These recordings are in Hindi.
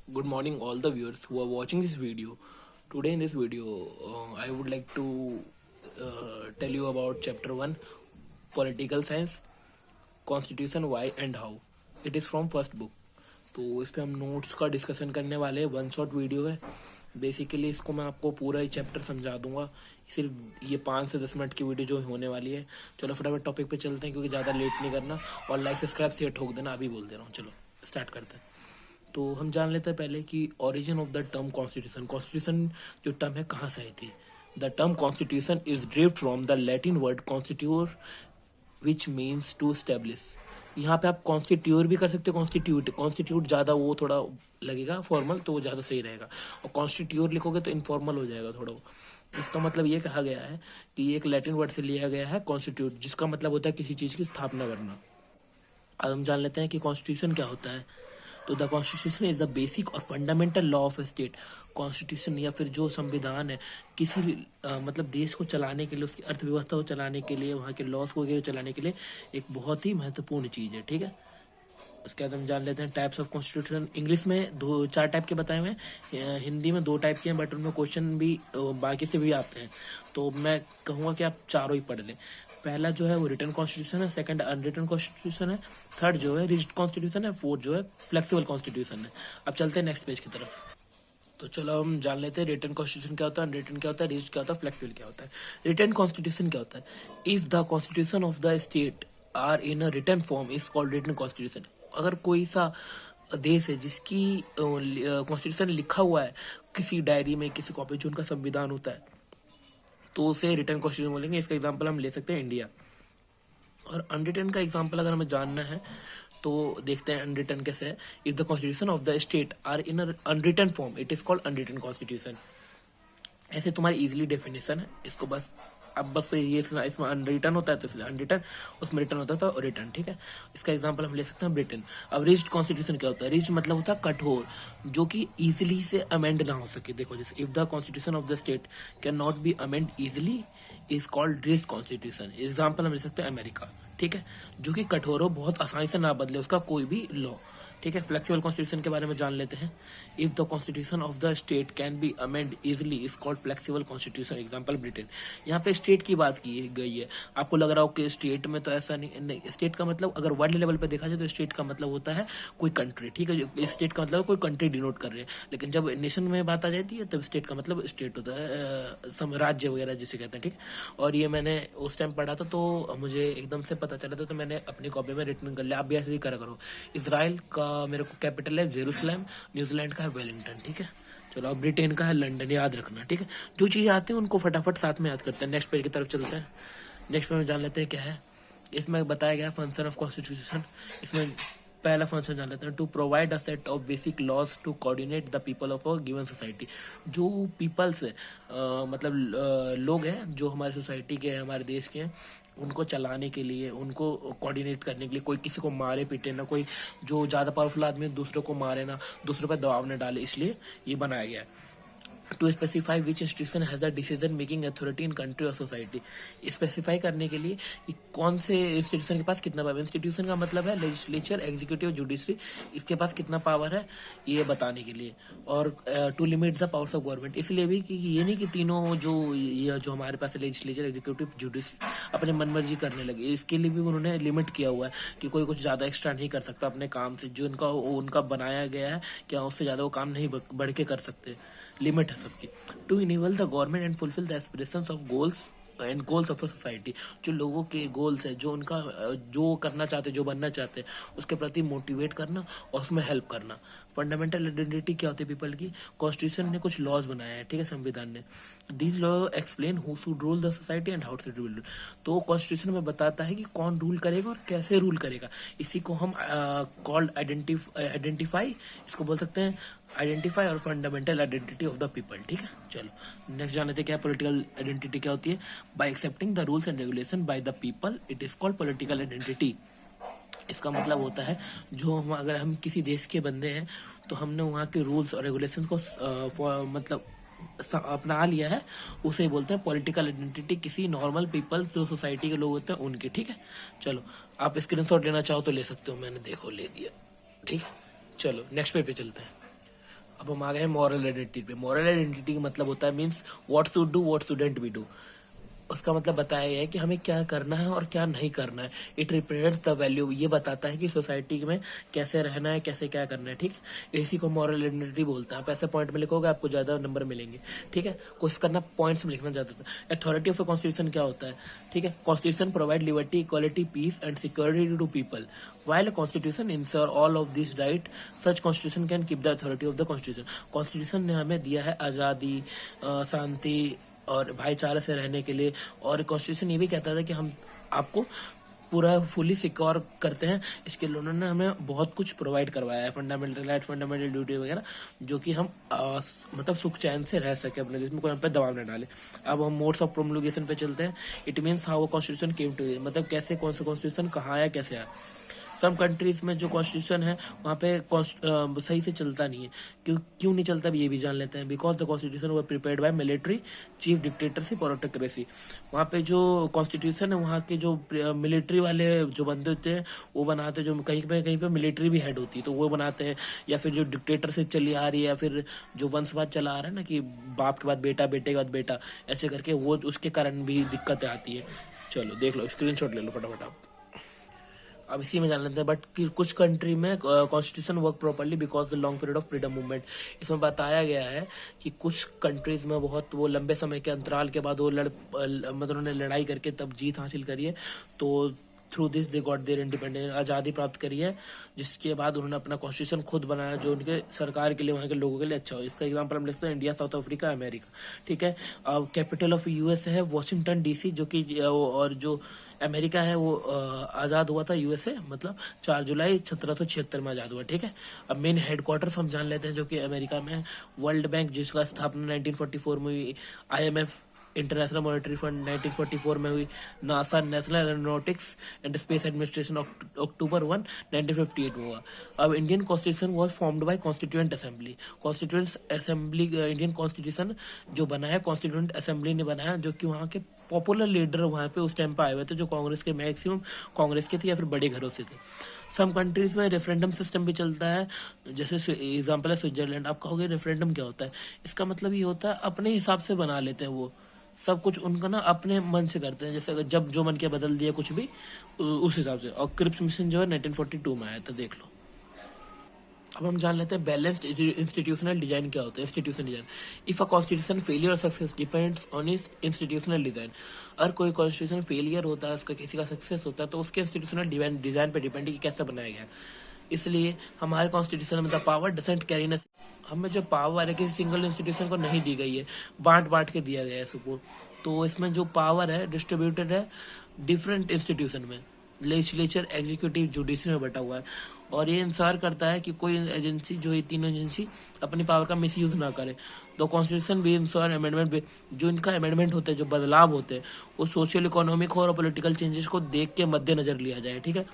Good morning, all the viewers who are watching this video. Today, in this video, I would like to tell you about Chapter 1 Political Science, Constitution, Why and How. It is from first book. तो इस पे हम नोट्स का डिस्कशन करने वाले हैं। वन शॉट वीडियो है। बेसिकली इसको मैं आपको पूरा ही चैप्टर समझा दूंगा। सिर्फ ये 5 से 10 मिनट की वीडियो जो होने वाली है। चलो फटाफट टॉपिक पे चलते हैं क्योंकि ज़्यादा लेट नहीं करना। और लाइक सब्सक्राइब शेयर ठोक देना, अभी बोल दे रहा हूँ। चलो स्टार्ट करते हैं। तो हम जान लेते हैं पहले कि origin of the term constitution. Constitution जो टर्म है कहाँ से आई थी। The term constitution is derived from the Latin word constituere which means to establish. यहाँ पे आप कॉन्स्टिट्यूर भी कर सकते हो, कॉन्स्टिट्यूट ज़्यादा वो थोड़ा लगेगा फॉर्मल, तो वो ज़्यादा सही रहेगा। और कॉन्स्टिट्यूर लिखोगे तो इनफॉर्मल हो जाएगा थोड़ा। इसका मतलब ये कहा गया है कि एक लैटिन वर्ड से लिया गया है कॉन्स्टिट्यूट, जिसका मतलब होता है किसी चीज़ की स्थापना करना। अब हम जान लेते हैं कि कॉन्स्टिट्यूशन क्या होता है। तो the constitution is the basic और fundamental law of state. Constitution या फिर जो संविधान है किसी मतलब देश को चलाने के लिए, उसकी अर्थव्यवस्था को चलाने के लिए, वहाँ के लॉस को चलाने के लिए एक बहुत ही महत्वपूर्ण चीज़ है। ठीक है, उसके बाद हम जान लेते हैं टाइप्स ऑफ कॉन्स्टिट्यूशन। इंग्लिश में 4 टाइप के बताए हुए हैं, हिंदी में 2 टाइप के हैं, बट उनमें क्वेश्चन भी बाकी से भी आते हैं। तो मैं कहूँगा कि आप चारों ही पढ़ लें। पहला जो है वो रिटन कॉन्स्टिट्यूशन है, सेकंड अनरिटन कॉन्स्टिट्यूशन है, थर्ड जो है रिजिड कॉन्स्टिट्यूशन है, फोर्थ जो है फ्लेक्सिबल कॉन्स्टिट्यूशन है। अब चलते हैं नेक्स्ट पेज की तरफ। तो चलो हम जान लेते हैं रिटन कॉन्स्टिट्यूशन क्या होता है, अनरिटन क्या होता है, रिजिड क्या होता है, फ्लेक्सिबल क्या होता है। रिटन कॉन्स्टिट्यूशन क्या होता है। If the constitution of the state are in a written form is called written constitution. अगर कोई सा देश है जिसकी कॉन्स्टिट्यूशन लिखा हुआ है किसी डायरी में, किसी कॉपी, जो उनका संविधान होता है, तो उसे रिटन कॉन्स्टिट्यूशन बोलेंगे। इसका एग्जांपल हम ले सकते हैं इंडिया। और अनरिटन का एग्जांपल अगर हमें जानना है तो देखते हैं अनरिटन कैसे है। If the constitution of the state are in unwritten form it is called unwritten constitution. ऐसे तुम्हारी इजीली डेफिनेशन है, इसको बस अब बस ये इसमें अनरिटन होता है तो इसलिए अनरिटन, उसमें रिटर्न होता है तो रिटर्न। ठीक है, इसका एग्जांपल हम ले सकते हैं ब्रिटेन। अब रिज्ड कॉन्स्टिट्यूशन क्या होता है। रिज्ड मतलब होता है कठोर, जो कि इजीली से अमेंड ना हो सके। देखो जैसे if the constitution of the state can not be amend easily is called rigid constitution. Example हम ले सकते हैं अमेरिका। ठीक है, जो कि कठोर हो, बहुत आसानी से ना बदले उसका कोई भी लॉ। ठीक है, फ्लेक्सिबल कॉन्स्टिट्यूशन के बारे में जान लेते हैं। If the constitution of the state can be amend easily is called flexible constitution. Example Britain. यहाँ पे स्टेट की बात की गई है। आपको लग रहा हो कि स्टेट में तो ऐसा नहीं, स्टेट का मतलब अगर वर्ल्ड लेवल पे देखा जाए तो स्टेट का मतलब होता है कोई कंट्री। ठीक है, स्टेट का मतलब कोई कंट्री डिनोट कर रहे हैं, लेकिन जब नेशन में बात आ जाती है तब स्टेट का मतलब स्टेट होता है, राज्य वगैरह जिसे कहते हैं। ठीक, और ये मैंने उस टाइम पढ़ा था तो मुझे एकदम से पता चला था, तो मैंने अपनी कॉपी में रिटर्न कर लिया। आप भी ऐसे ही करा करो। इसराइल का मेरे को कैपिटल है जेरूसलम, न्यूजीलैंड का है वेलिंगटन। ठीक है, चलो अब ब्रिटेन का है लंदन, याद रखना। ठीक है, जो चीज़ें आती हैं उनको फटाफट साथ में याद करते हैं। नेक्स्ट पेज की तरफ चलते हैं। नेक्स्ट पेज में जान लेते हैं क्या है। इसमें बताया गया फंक्शन ऑफ कॉन्स्टिट्यूशन। इसमें पहला फंक्शन जान लेते हैं, to provide a set of basic laws to coordinate the people of a given society. जो पीपल्स मतलब लोग हैं जो हमारी सोसाइटी के हैं, हमारे देश के हैं, उनको चलाने के लिए, उनको कोऑर्डिनेट करने के लिए, कोई किसी को मारे पीटे ना, कोई जो ज़्यादा पावरफुल आदमी दूसरों को मारे ना, दूसरों पर दबाव न डाले, इसलिए ये बनाया गया है। To specify which institution has the decision making authority in country और सोसाइटी। स्पेसिफाई करने के लिए कि कौन से इंस्टीट्यूशन के पास कितना पावर। इंस्टीट्यूशन का मतलब है लेजिस्लेचर, एग्जीक्यूटिव, जुडिशरी, इसके पास कितना पावर है ये बताने के लिए। और to limit the powers of government, इसलिए भी कि ये नहीं कि तीनों जो हमारे पास लेजिस्लेचर, एग्जीक्यूटिव, जुडिशरी अपने मनमर्जी करने लगे। इसके लिए भी उन्होंने लिमिट किया हुआ है कि कोई कुछ ज़्यादा एक्स्ट्रा नहीं कर सकता अपने काम से। जो उनका बनाया गया है क्या उससे ज़्यादा वो काम नहीं बढ़ के कर सकते, लिमिट है सबकी। To enable the government and fulfil the aspirations of goals and goals of a society. जो लोगों के गोल्स है, जो उनका जो करना चाहते, जो बनना चाहते हैं, उसके प्रति मोटिवेट करना और उसमें हेल्प करना। फंडामेंटल आइडेंटिटी क्या होती है पीपल की। कॉन्स्टिट्यूशन ने कुछ लॉज बनाया है, ठीक है, संविधान ने। These law explain who should rule the society and how should rule. तो कॉन्स्टिट्यूशन में बताता है कि कौन रूल करेगा और कैसे रूल करेगा। इसी को हम कॉल्ड आइडेंटिफाई, इसको बोल सकते हैं आइडेंटिफाई और fundamental identity of the people. ठीक है, चलो नेक्स्ट जानते हैं क्या पॉलिटिकल आइडेंटिटी क्या होती है। Bye accepting the rules and regulation by the people it is called political identity. इसका मतलब होता है जो हम, अगर हम किसी देश के बंदे हैं तो हमने वहाँ के रूल्स और रेगुलेशन को मतलब अपना लिया है, उसे बोलते हैं पॉलिटिकल आइडेंटिटी। किसी नॉर्मल पीपल जो सोसाइटी के लोग होते हैं उनकी। ठीक है, चलो आप स्क्रीनशॉट लेना चाहो तो ले सकते हो, मैंने देखो ले दिया। ठीक है, चलो नेक्स्ट पेज पे चलते हैं। अब हम आ गए मॉरल आइडेंटिटी पे। मॉरल आइडेंटिटी का मतलब होता है means what should do what shouldn't we do. उसका मतलब बताया गया है कि हमें क्या करना है और क्या नहीं करना है। इट रिप्रेजेंट्स द वैल्यू, ये बताता है कि सोसाइटी में कैसे रहना है, कैसे क्या करना है, ठीक है। इसी को मॉरल आइडेंटिटी बोलते हैं। आप ऐसे पॉइंट में लिखोगे आपको ज्यादा नंबर मिलेंगे, ठीक है। कोशिश करना पॉइंट्स में लिखना ज्यादा था। अथॉरिटी ऑफ ए कॉन्स्टिट्यूशन क्या होता है, ठीक है। Constitution provide liberty, equality, peace and security to people while a constitution ensure all of these right, such constitution can keep the authority of the constitution। Constitution ने हमें दिया है आजादी, शांति और भाईचारे से रहने के लिए। और कॉन्स्टिट्यूशन ये भी कहता था कि हम आपको पूरा फुली सिक्योर करते हैं। इसके लिए उन्होंने हमें बहुत कुछ प्रोवाइड करवाया है, फंडामेंटल राइट, फंडामेंटल ड्यूटी वगैरह, जो कि हम मतलब सुख चैन से रह सके अपने देश में, कोई हम पे दबाव न डाले। अब हम मोड्स ऑफ प्रोमोलगेशन पे चलते हैं। It means how constitution came to, मतलब कैसे कौन सा कॉन्स्टिट्यूशन कहाँ आया, कैसे आया। सम कंट्रीज में जो कॉन्स्टिट्यूशन है वहाँ पे सही से चलता नहीं है। क्यों नहीं चलता ये भी जान लेते हैं। Because the constitution were prepared by military chief dictatorship और ऑटोक्रेसी। वहाँ पे जो कॉन्स्टिट्यूशन है वहाँ के जो मिलिट्री वाले जो बंदे होते हैं वो बनाते हैं, जो कहीं पे मिलिट्री भी हेड होती है तो वो बनाते हैं, या फिर जो डिक्टेटरशिप चली आ रही है, या फिर जो वंशवाद चला आ रहा है ना कि बाप के बाद बेटा, बेटे के बाद बेटा, ऐसे करके वो उसके कारण भी दिक्कतें आती है। चलो देख लो, स्क्रीनशॉट ले लो फटाफट आप। अब इसी में जान लेते हैं। बट कुछ कंट्री में constitution work properly because the long period of freedom movement. इसमें बताया गया है कि कुछ कंट्रीज में बहुत वो लंबे समय के अंतराल के बाद वो मतलब उन्होंने लड़ाई करके तब जीत हासिल करी है। तो through this they got their independence, आज़ादी प्राप्त करी है, जिसके बाद उन्होंने अपना कॉन्स्टिट्यूशन खुद बनाया जो उनके सरकार के लिए, वहाँ के लोगों के लिए अच्छा हो। इसका एग्जांपल हम लेते हैं इंडिया, साउथ अफ्रीका, अमेरिका, ठीक है। अब कैपिटल ऑफ यूएस है वॉशिंगटन डीसी, जो कि और जो अमेरिका है वो आज़ाद हुआ था यूएसए, मतलब 4 जुलाई 1776 में आज़ाद हुआ, ठीक है। अब मेन हेडक्वार्टर्स हम जान लेते हैं जो कि अमेरिका में है। वर्ल्ड बैंक जिसका स्थापना 1944 में हुई, IMF इंटरनेशनल मॉनेटरी फंड 1944 में हुई, NASA national aeronautics and space administration अक्टूबर 1 1958 में हुआ। अब Indian constitution was formed by constituent assembly. Constituent assembly Indian constitution जो बना है कॉन्स्टिट्यूएंट असेंबली ने बनाया, जो कि वहाँ के पॉपुलर लीडर वहाँ पे उस टाइम पे आए हुए थे, जो कांग्रेस के मैक्सिमम कांग्रेस के थे या फिर बड़े घरों से थे। सम कंट्रीज में रेफरेंडम सिस्टम भी चलता है, जैसे एग्जांपल है स्विट्जरलैंड। आप कहोगे रेफरेंडम क्या होता है, इसका मतलब ये होता है अपने हिसाब से बना लेते हैं वो सब कुछ, उनका ना अपने मन से करते हैं, जैसे अगर जब जो मन के बदल दिया कुछ भी उस हिसाब से। और क्रिप्स मिशन जो है 1942 में आया था, देख लो। अब हम जान लेते हैं बैलेंस्ड इंस्टीट्यूशनल डिजाइन क्या होता है। Institutional design, if a constitution failure और success depends on its institutional design. अगर कोई कॉन्स्टिट्यूशन फेलियर होता है, उसका किसी का सक्सेस होता है, तो उसके इंस्टीट्यूशनल डिजाइन पे डिपेंड है कि कैसे बनाया गया। इसलिए हमारे कॉन्स्टिट्यूशन में द पावर डजंट कैरी न, हमें जो पावर है किसी सिंगल इंस्टीट्यूशन को नहीं दी गई है, बांट बांट के दिया गया है सबको। तो इसमें जो पावर है डिस्ट्रीब्यूटेड है डिफरेंट इंस्टीट्यूशन में, लेजिस्लेचर, एग्जीक्यूटिव, जुडिशरी में बटा हुआ है। और ये इंश्योर करता है कि कोई एजेंसी, जो ये तीनों एजेंसी अपनी पावर का मिसयूज ना करे। तो कॉन्स्टिट्यूशन भी इंश्योर अमेंडमेंट, जो इनका अमेंडमेंट होते हैं, जो बदलाव होते हैं, वो सोशल इकोनॉमिक और पॉलिटिकल चेंजेस को देख के मद्देनजर लिया जाए, ठीक है।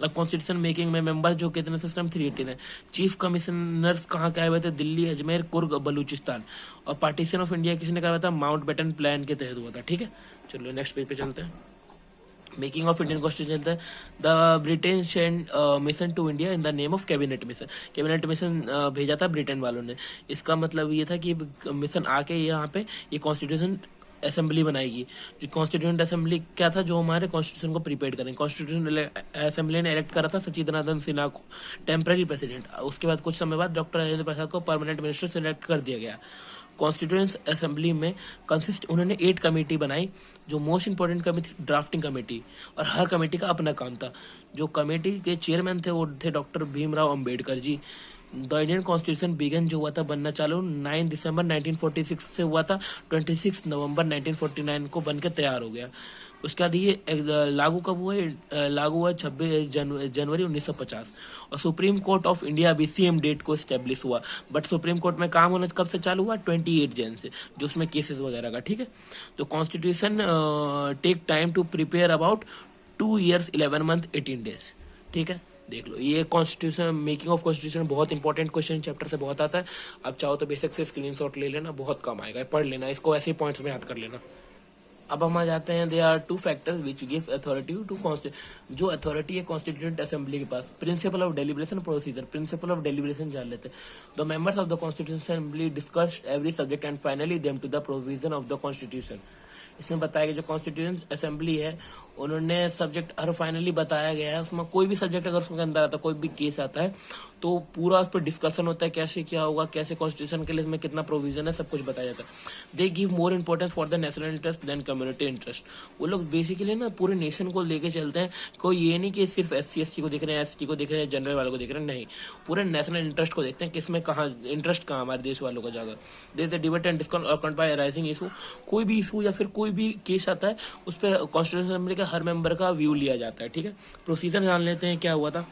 अब कॉन्स्टिट्यूशन मेकिंग में मेंबर जो कितने सिस्टम 318 है। चीफ कमिश्नर्स कहाँ के आए हुए थे, दिल्ली, अजमेर, कुर्ग, बलूचिस्तान। और पार्टीशन ऑफ इंडिया किसने कराया था, माउंट बेटन प्लान के तहत हुआ था, ठीक है। चलो नेक्स्ट पेज पे चलते हैं। Making of Indian constitution, the Britain send mission to India in the name of cabinet mission. Cabinet mission भेजा था ब्रिटेन वालों ने। इसका मतलब ये था कि मिशन आके यहाँ पे ये कॉन्स्टिट्यूशन असेंबली बनाएगी। जो कॉन्स्टिट्यूएंट असेंबली क्या था, जो हमारे कॉन्स्टिट्यूशन को प्रिपेयर करें। कॉन्स्टिट्यूशन असेंबली ने इलेक्ट करा था सचिदानंद सिन्हा को टेम्पररी प्रेसिडेंट। उसके बाद कुछ समय बाद डॉक्टर राजेंद्र प्रसाद को परमानेंट मिनिस्टर सिलेक्ट कर दिया गया। कॉन्स्टिट्यूएंट असेंबली में उन्होंने 8 कमेटी बनाई। जो मोस्ट इंपोर्टेंट कमेटी थी ड्राफ्टिंग कमेटी, और हर कमेटी का अपना काम था। जो कमेटी के चेयरमैन थे वो थे doctor Bhimrao Ambedkar ji. The Indian constitution began जो हुआ था बनना चालू 9 दिसंबर 1946 से हुआ था, 26 नवंबर 1949 को बनकर तैयार हो गया। उसके बाद ये लागू कब हुआ, लागू हुआ 26 जनवरी 1950। और सुप्रीम कोर्ट ऑफ अभी भी सेम डेट को स्टेब्लिश हुआ। बट सुप्रीम कोर्ट में काम होना कब से चालू हुआ, 28 जन से, जो उसमें केसेस वगैरह का, ठीक है। तो constitution take time to prepare about 2 years 11 month 18 days, ठीक है। देख लो, ये कॉन्स्टिट्यूशन, मेकिंग ऑफ कॉन्स्टिट्यूशन बहुत इंपॉर्टेंट क्वेश्चन चैप्टर से बहुत आता है। आप चाहो तो बेसिक से स्क्रीनशॉट ले लेना, बहुत काम आएगा, पढ़ लेना इसको, ऐसे पॉइंट्स में याद कर लेना। अब हम आ जाते हैं, there are two factors which give authority to जो अथॉरिटी है कॉन्स्टिट्यूएंट असेंबली के पास। Principle of deliberation procedure, principle of deliberation जान लेते हैं। The members of the constitution assembly discuss every subject and finally them to the provision of the constitution. इसमें बताया गया जो कॉन्स्टिट्यूशन असेंबली है उन्होंने सब्जेक्ट हर फाइनली बताया गया है, उसमें कोई भी सब्जेक्ट अगर उसके अंदर आता है, कोई भी केस आता है तो पूरा उस पर डिस्कशन होता है, कैसे क्या होगा, कैसे कॉन्स्टिट्यूशन के लिए इसमें कितना प्रोविजन है, सब कुछ बताया जाता है। They give more importance for the national interest than community interest. वो लोग बेसिकली ना पूरे नेशन को लेके चलते हैं, कोई ये नहीं कि सिर्फ SC ST को देख रहे हैं, ST को देख रहे हैं, जनरल वालों को देख रहे हैं, नहीं, पूरे नेशनल इंटरेस्ट को देखते हैं, किसमें कहाँ इंटरेस्ट कहाँ हमारे देश वालों का ज्यादा। देश debate and discuss by arising issue, कोई भी इशू या फिर कोई भी केस आता है उस पर कॉन्स्टिट्यूशन असेंबली का हर मेंबर का व्यू लिया जाता है, ठीक है। प्रोसीजर जान लेते हैं क्या हुआ था।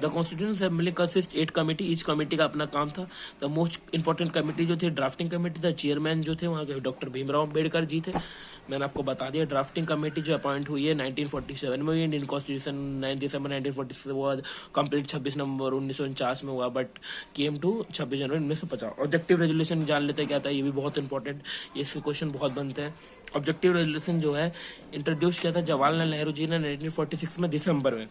The constitution assembly consist 8 committee, each committee का अपना काम था। द मोस्ट इंपॉर्टेंट कमेटी जो थी ड्राफ्टिंग कमेटी, द चेयरमैन जो थे वहाँ के डॉक्टर भीमराव अम्बेडकर जी थे। मैंने आपको बता दिया ड्राफ्टिंग कमेटी जो अपॉइंट हुई है 1947 में हुई। इंडियन कॉन्स्टिट्यूशन 9 दिसंबर 1947 हुआ, कंप्लीट 26 नवंबर 1949 में हुआ, बट केम टू 26 जनवरी 1950। ऑब्जेक्टिव रेजोल्यूशन जान लेते हैं क्या था, ये भी बहुत इंपॉर्टेंट, ये इसके क्वेश्चन बहुत बनते हैं। ऑब्जेक्टिव रेजोल्यूशन जो है इंट्रोड्यूस किया था जवाहरलाल नेहरू जी ने 1946 में दिसंबर में।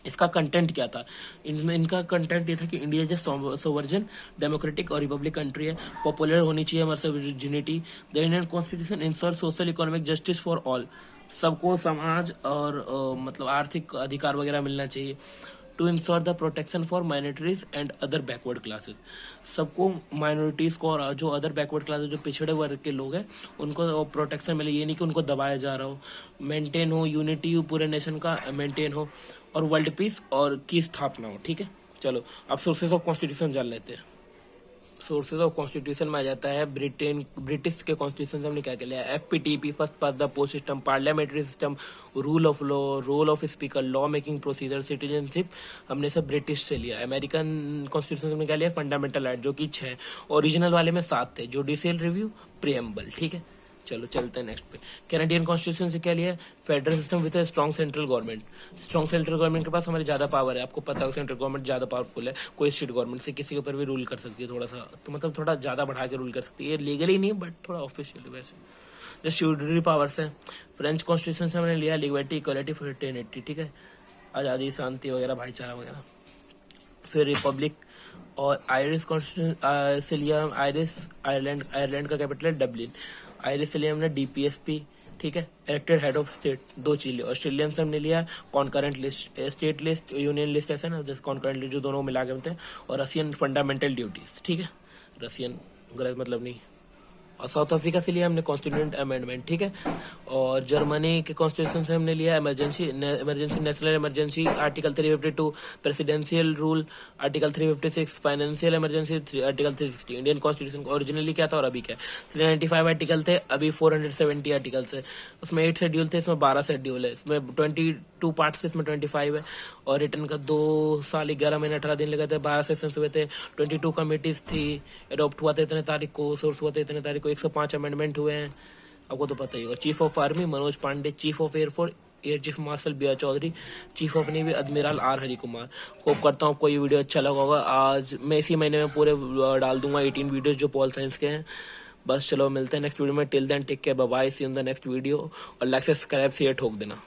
इसका कंटेंट क्या था, इनका कंटेंट ये था कि इंडिया जो सोवर्जन डेमोक्रेटिक और रिपब्लिक कंट्री है, पॉपुलर होनी चाहिए हमारे sovereignty. The Indian constitution ensure social economic justice for all, सबको समाज और मतलब आर्थिक अधिकार वगैरह मिलना चाहिए। To ensure the protection for minorities and other backward classes, सबको माइनॉरिटीज को और जो अदर बैकवर्ड क्लासेस जो पिछड़े वर्ग के लोग हैं उनको प्रोटेक्शन मिले, ये नहीं कि उनको दबाया जा रहा हो। मेंटेन हो यूनिटी, पूरे नेशन का मेंटेन हो, और वर्ल्ड पीस और की स्थापना हो, ठीक है। चलो अब सोर्सेज ऑफ कॉन्स्टिट्यूशन जान लेते हैं। सोर्सेज ऑफ कॉन्स्टिट्यूशन में आ जाता है ब्रिटिश के कॉन्स्टिट्यूशन से हमने क्या लिया, FPTP first past the post system, parliamentary system, rule of law, role of speaker, law making procedure, citizenship, हमने सब ब्रिटिश से लिया। अमेरिकन कॉन्स्टिट्यूशन में क्या लिया, फंडामेंटल राइट जो कि 6, ओरिजिनल वाले में 7 थे, जुडिशियल रिव्यू, प्रीएम्बल, ठीक है। चलो चलते हैं नेक्स्ट पे। कैनेडियन कॉन्स्टिट्यूशन से क्या लिया, federal system with strong central government. Strong central government के पास हमारी ज्यादा पावर है, आपको पता है सेंट्रल गवर्नमेंट ज्यादा पावरफुल है, कोई स्टेट गवर्नमेंट से किसी के ऊपर भी रूल कर सकती है, थोड़ा सा तो मतलब थोड़ा ज्यादा बढ़ा के रूल कर सकती है, लीगली नहीं बट थोड़ा ऑफिशियली वैसे। जो स्यूडरी पावर्स है, फ्रेंच कॉन्स्टिट्यूशन से हमने लिया लिबर्टी, इक्वालिटी, फ्रेटर्निटी, ठीक है, आजादी, शांति वगैरह, भाईचारा वगैरह। फिर रिपब्लिक और आयरिश कॉन्स्टिट्यूशन से लिया आयरलैंड का कैपिटल है डबलिन। आयरिश से लिया हमने DPSP, ठीक है, इलेक्टेड हेड ऑफ स्टेट, 2 चीज लिया। ऑस्ट्रेलियन से हमने लिया concurrent list, state list, union list, ऐसा ना, जैसे कॉन्करेंट लिस्ट जो दोनों मिला के बनते हैं। और रशियन फंडामेंटल ड्यूटीज, ठीक है, रशियन गलत मतलब नहीं। और साउथ अफ्रीका से लिया हमने कॉन्स्टिट्यूएंट अमेंडमेंट, ठीक है। और जर्मनी के कॉन्स्टिट्यूशन से हमने लिया emergency national emergency, article 352, presidential rule, article 356, financial emergency, article 360। Indian constitution originally क्या था और अभी क्या है, 395 आर्टिकल थे, अभी 470 आर्टिकल थे। उसमें 8 शेड्यूल थे, इसमें 12 शेड्यूल है, इसमें 22 पार्ट थे, इसमें 25 है। और रिटर्न का 2 साल 11 महीने 18 दिन लगे थे, 12 सेशंस हुए थे, 22 कमिटीज थी, अडॉप्ट हुआ था इतने तारीख को, सोर्स हुआ था इतने तारीख को, 105 अमेंडमेंट हुए हैं, आपको तो पता ही होगा। Chief of army Manoj Pandey, chief of air force air chief marshal BR Chaudhary, chief of navy admiral R Hari Kumar. Hope करता हूँ आपको ये वीडियो अच्छा लगा होगा। आज मैं इसी महीने में पूरे डाल दूंगा 18 वीडियोस जो पॉल साइंस के हैं। बस चलो मिलते हैं नेक्स्ट वीडियो में, till then take care, bye bye, see you in the next video. और लाइक सब्सक्राइब शेयर ठोक देना।